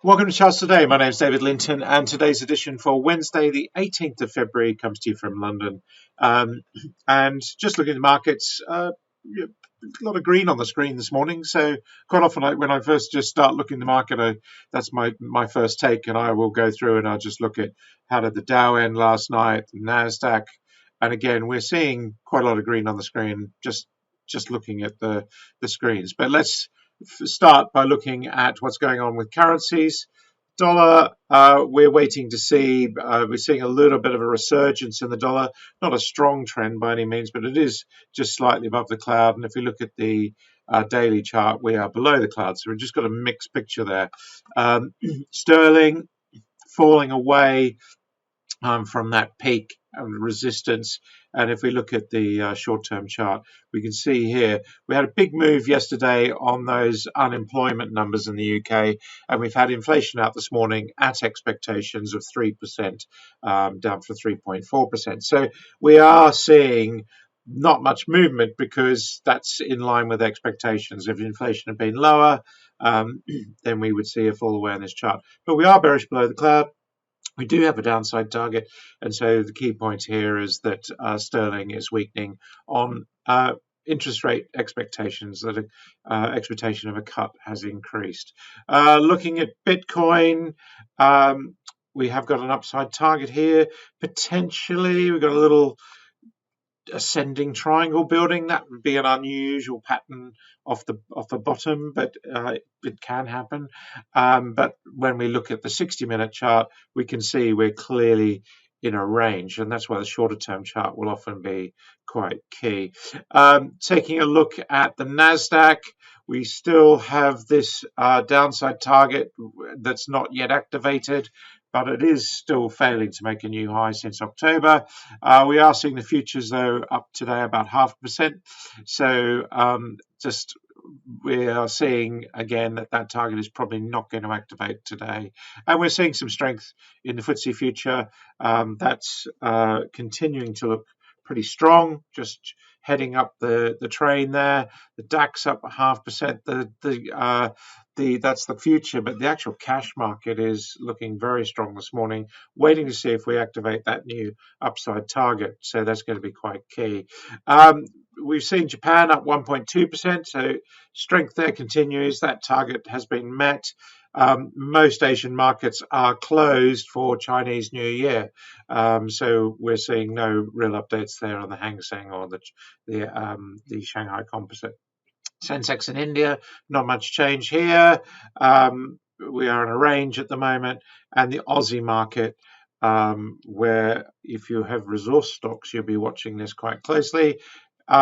Welcome to Charts Today. My name is David Linton, and today's edition for Wednesday, the 18th of February, comes to you from London. And just looking at the markets, a lot of green on the screen this morning. So quite often, when I first just start looking at the market, that's my first take, and I will go through and I'll just look at how did the Dow end last night, the Nasdaq, and again we're seeing quite a lot of green on the screen. Just looking at the screens, but let's start by looking at what's going on with currencies. Dollar, we're waiting to see. We're seeing a little bit of a resurgence in the dollar. Not a strong trend by any means, but it is just slightly above the cloud. And if we look at the daily chart, we are below the cloud. So we've just got a mixed picture there. Sterling falling away from that peak and resistance. And if we look at the short-term chart, we can see here we had a big move yesterday on those unemployment numbers in the UK, and we've had inflation out this morning at expectations of 3%, down from 3.4%. So we are seeing not much movement because that's in line with expectations. If inflation had been lower, then we would see a fall away in this chart. But we are bearish below the cloud. We do have a downside target, and so the key point here is that sterling is weakening on interest rate expectations, that expectation of a cut has increased. Looking at Bitcoin, we have got an upside target here. Potentially, we've got a little ascending triangle building. That would be an unusual pattern off the bottom, but it can happen. But when we look at the 60-minute chart, we can see we're clearly in a range, and that's why the shorter term chart will often be quite key. Taking a look at the Nasdaq, we still have this downside target that's not yet activated, but it is still failing to make a new high since October. We are seeing the futures, though, up today about 0.5%. So we are seeing again that target is probably not going to activate today. And we're seeing some strength in the FTSE future. That's continuing to look pretty strong, just heading up the train there. The DAX up 0.5%. That's the future, but the actual cash market is looking very strong this morning, waiting to see if we activate that new upside target. So that's going to be quite key. We've seen Japan up 1.2%, so strength there continues. That target has been met. Most Asian markets are closed for Chinese New Year, so we're seeing no real updates there on the Hang Seng or the Shanghai Composite. Sensex in India, not much change here. We are in a range at the moment, and the Aussie market, where if you have resource stocks, you'll be watching this quite closely.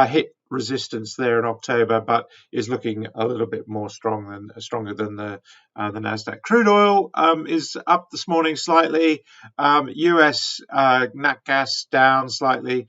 Hit resistance there in October, but is looking a little bit more stronger than the Nasdaq. Crude oil is up this morning slightly. US nat gas down slightly.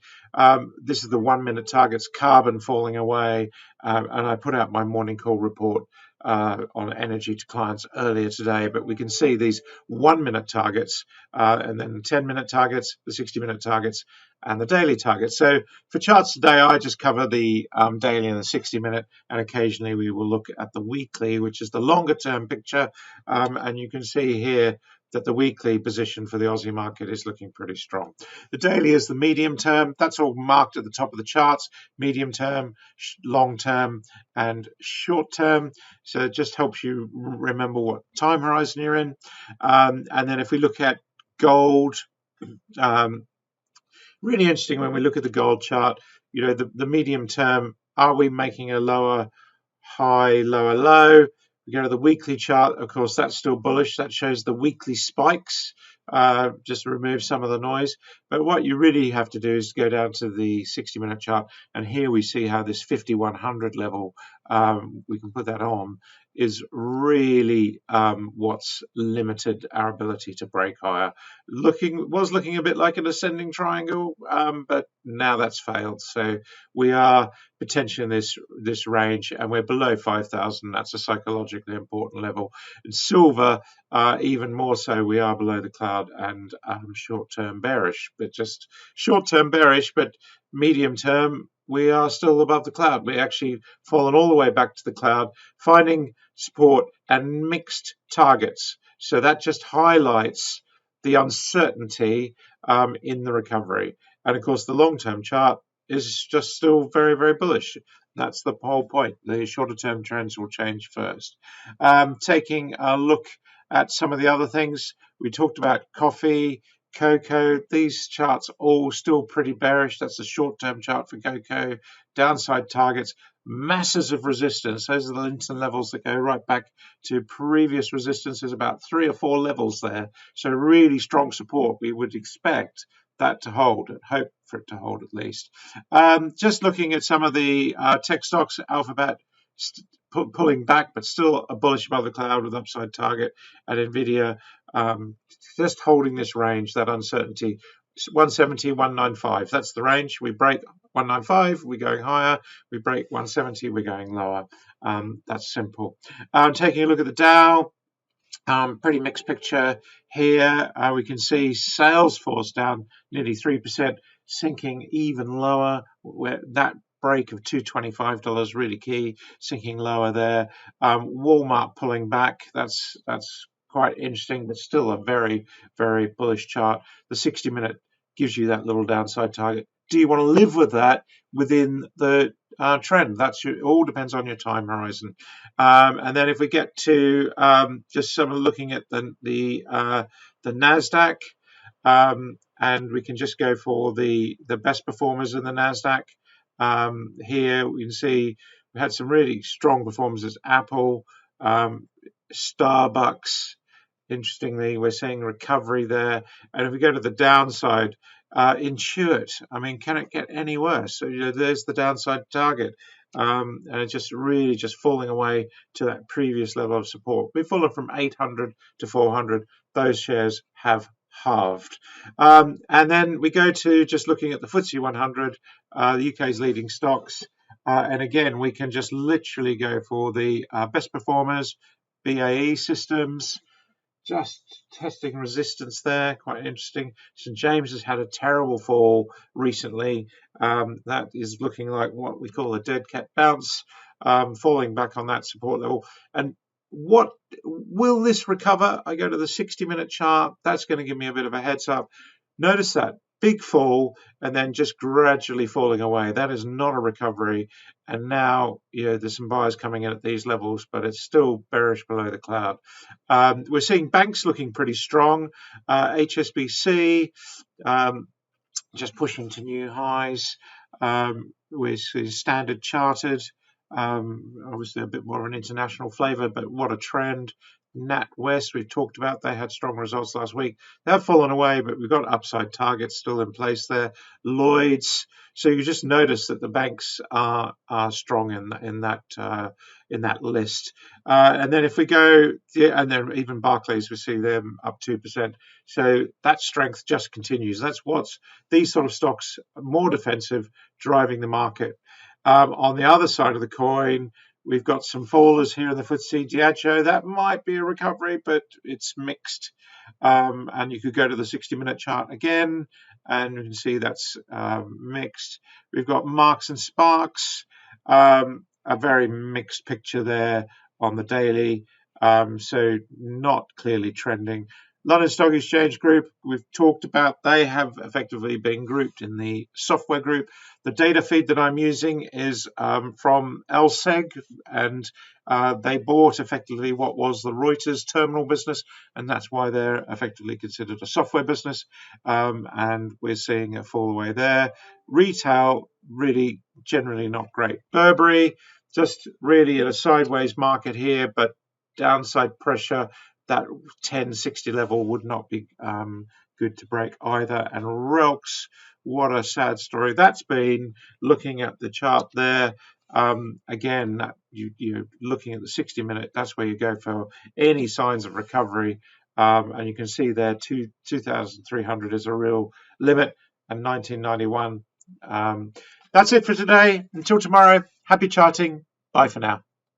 This is the 1 minute targets. Carbon falling away, and I put out my morning call report on energy to clients earlier today, but we can see these 1 minute targets, and then 10-minute targets, the 60-minute targets, and the daily targets. So for charts today, I just cover the daily and the 60-minute, and occasionally we will look at the weekly, which is the longer term picture, and you can see here that the weekly position for the Aussie market is looking pretty strong. The daily is the medium term. That's all marked at the top of the charts: medium term, long term, and short term. So it just helps you remember what time horizon you're in. And then if we look at gold, really interesting when we look at the gold chart, the medium term, are we making a lower high, lower low? We go to the weekly chart, of course, that's still bullish. That shows the weekly spikes, just to remove some of the noise. But what you really have to do is go down to the 60-minute chart, and here we see how this 5100 level, we can put that on, is really what's limited our ability to break higher. Was looking a bit like an ascending triangle, but now that's failed. So we are potentially in this range, and we're below 5,000. That's a psychologically important level. And silver, even more so, we are below the cloud and short-term bearish, but just short-term bearish, but medium term, we are still above the cloud. We actually fallen all the way back to the cloud, finding support and mixed targets. So that just highlights the uncertainty in the recovery. And of course, the long-term chart is just still very, very bullish. That's the whole point. The shorter-term trends will change first. Taking a look at some of the other things, we talked about coffee, cocoa. These charts all still pretty bearish. That's the short-term chart for cocoa. Downside targets, masses of resistance. Those are the Linton levels that go right back to previous resistances, about 3 or 4 levels there. So really strong support. We would expect that to hold, and hope for it to hold at least. Just looking at some of the tech stocks, Alphabet pulling back, but still a bullish above the cloud with upside target, and Nvidia just holding this range, that uncertainty. 170, 195, that's the range. We break 195, we're going higher. We break 170, we're going lower. That's simple. Taking a look at the Dow, pretty mixed picture here. We can see Salesforce down nearly 3%, sinking even lower. Where that break of $225 really key, sinking lower there. Walmart pulling back. That's quite interesting, but still a very, very bullish chart. The 60-minute gives you that little downside target. Do you want to live with that within the trend? It all depends on your time horizon. And then if we get to just some looking at the Nasdaq, and we can just go for the best performers in the Nasdaq. Here we can see we had some really strong performances. Apple, Starbucks. Interestingly, we're seeing recovery there. And if we go to the downside, Intuit, I mean, can it get any worse? So there's the downside target. And it's just really just falling away to that previous level of support. We've fallen from 800 to 400. Those shares have halved. And then we go to just looking at the FTSE 100, the UK's leading stocks. And again, we can just literally go for the best performers, BAE Systems, just testing resistance there, quite interesting. St James has had a terrible fall recently. That is looking like what we call a dead cat bounce, falling back on that support level. And what will this recover? I go to the 60-minute chart. That's going to give me a bit of a heads up. Notice that big fall and then just gradually falling away. That is not a recovery. And now, there's some buyers coming in at these levels, but it's still bearish below the cloud. We're seeing banks looking pretty strong. HSBC just pushing to new highs. We're seeing Standard Chartered, obviously a bit more of an international flavor, but what a trend. NatWest, we've talked about, they had strong results last week. They've fallen away, but we've got upside targets still in place there. Lloyd's, so you just notice that the banks are strong in that list. And then if we go, and then even Barclays, we see them up 2%. So that strength just continues. That's what's these sort of stocks more defensive, driving the market. On the other side of the coin, we've got some fallers here in the FTSE. Diageo, that might be a recovery, but it's mixed. And you could go to the 60-minute chart again, and you can see that's mixed. We've got Marks and Sparks, a very mixed picture there on the daily, so not clearly trending. London Stock Exchange Group, we've talked about, they have effectively been grouped in the software group. The data feed that I'm using is from LSEG, and they bought effectively what was the Reuters terminal business, and that's why they're effectively considered a software business, and we're seeing a fall away there. Retail, really generally not great. Burberry, just really in a sideways market here, but downside pressure. That 1060 level would not be good to break either. And Relx, what a sad story that's been. Looking at the chart there, again, you're looking at the 60-minute, that's where you go for any signs of recovery. And you can see there 2,300 is a real limit, and 1991. That's it for today. Until tomorrow, happy charting. Bye for now.